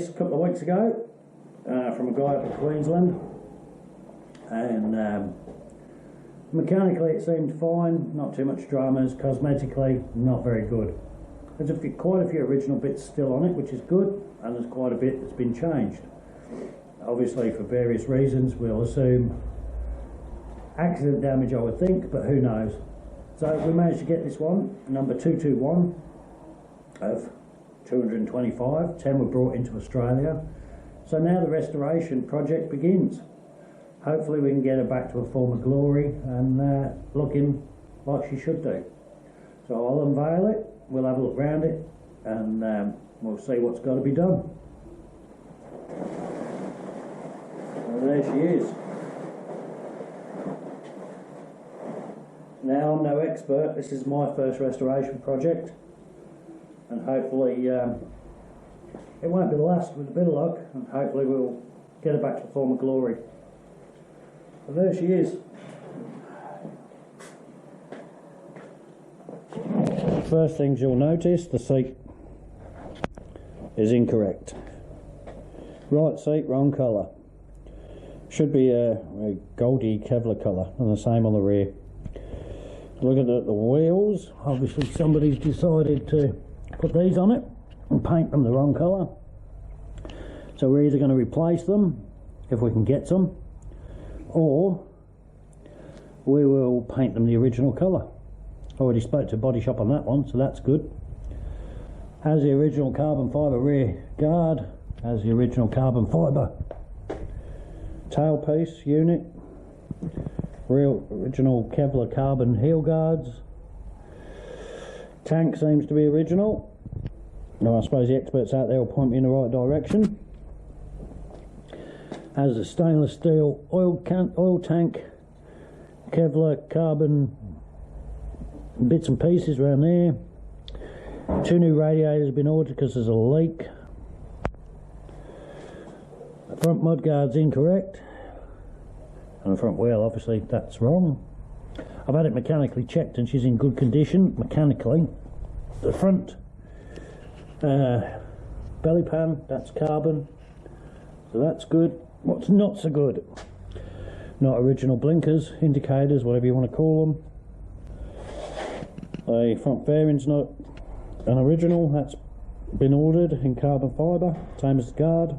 this a couple of weeks ago from a guy up in Queensland, and mechanically it seemed fine, not too much dramas. Cosmetically, not very good. There's quite a few original bits still on it, which is good, and there's quite a bit that's been changed. Obviously, for various reasons, we'll assume accident damage, I would think, but who knows. So we managed to get this one, number 221 of 225. 10 were brought into Australia. So now the restoration project begins. Hopefully we can get her back to a form of glory and looking like she should do. So I'll unveil it, we'll have a look around it, and we'll see what's got to be done. Well, there she is. Now, I'm no expert. This is my first restoration project, and hopefully it won't be the last with a bit of luck, and hopefully we'll get her back to a form of glory. Well, there she is. First things you'll notice, the seat is incorrect. Right seat, wrong colour. Should be a goldy Kevlar colour, and the same on the rear. Looking at the wheels, obviously somebody's decided to put these on it and paint them the wrong colour. So we're either going to replace them, if we can get some, or we will paint them the original colour. Already spoke to Body Shop on that one, so that's good. Has the original carbon fibre rear guard, has the original carbon fibre tailpiece unit, original Kevlar carbon heel guards. Tank seems to be original. Now I suppose the experts out there will point me in the right direction. Has a stainless steel oil tank, Kevlar carbon bits and pieces around there. 2 new radiators have been ordered because there's a leak. The front mudguard's incorrect, and the front wheel, obviously that's wrong. I've had it mechanically checked and she's in good condition mechanically. The front belly pan, that's carbon, so that's good. What's not so good? Not original blinkers, indicators, whatever you want to call them. The front fairing's not an original, that's been ordered in carbon fibre, same as the guard.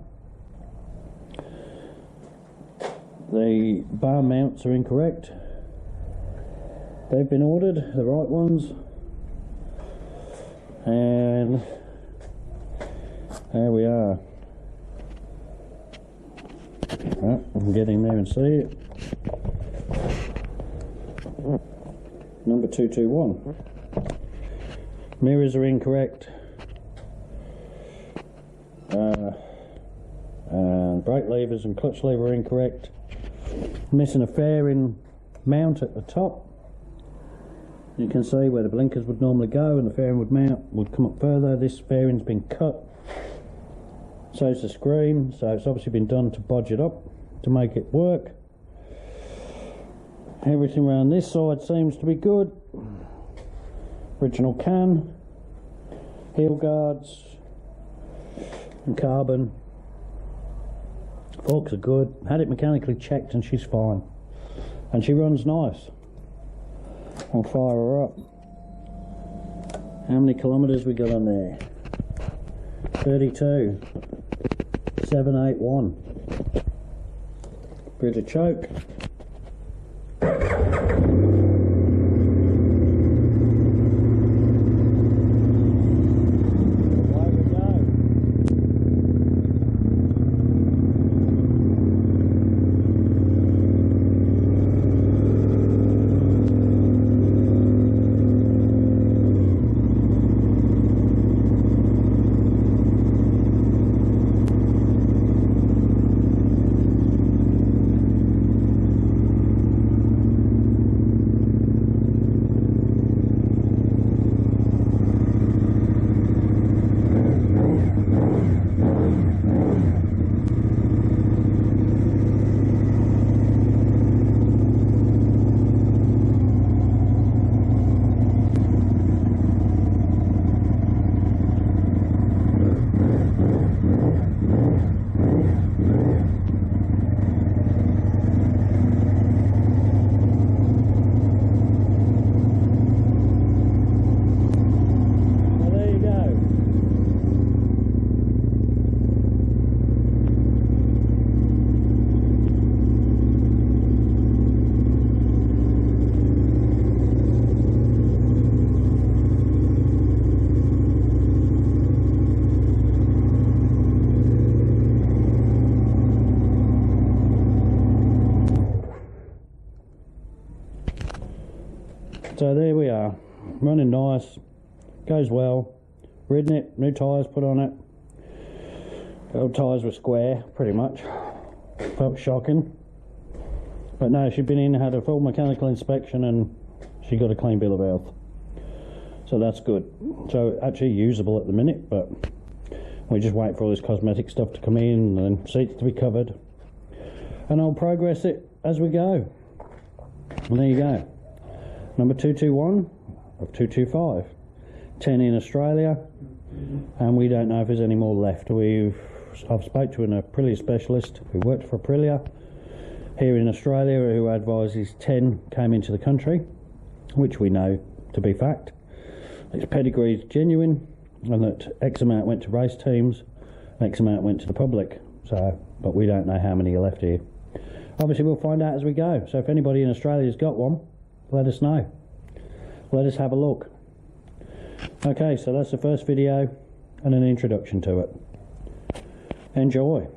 The bar mounts are incorrect. They've been ordered, the right ones. And there we are. Right, I can get in there and see it. Number 221. Mirrors are incorrect. And brake levers and clutch lever are incorrect. Missing a fairing mount at the top. You can see where the blinkers would normally go and the fairing would come up further. This fairing's been cut. So is the screen, so it's obviously been done to bodge it up to make it work. Everything around this side seems to be good. Original can, heel guards, and carbon. Forks are good. Had it mechanically checked and she's fine. And she runs nice. I'll fire her up. How many kilometres we got on there? 32,781. Bit of choke. So there we are, running nice, goes well, ridden it, new tyres put on it. Old tyres were square, pretty much. Felt shocking. But no, she'd been in, had a full mechanical inspection, and she got a clean bill of health. So that's good. So actually usable at the minute, but we just wait for all this cosmetic stuff to come in, and then seats to be covered. And I'll progress it as we go. And there you go. Number 221 of 225. 10 in Australia, and we don't know if there's any more left. I've spoke to an Aprilia specialist who worked for Aprilia here in Australia, who advises 10 came into the country, which we know to be fact. Its pedigree is genuine, and that X amount went to race teams, X amount went to the public. So, but we don't know how many are left here. Obviously we'll find out as we go. So if anybody in Australia's got one, let us know. Let us have a look. Okay, so that's the first video and an introduction to it. Enjoy.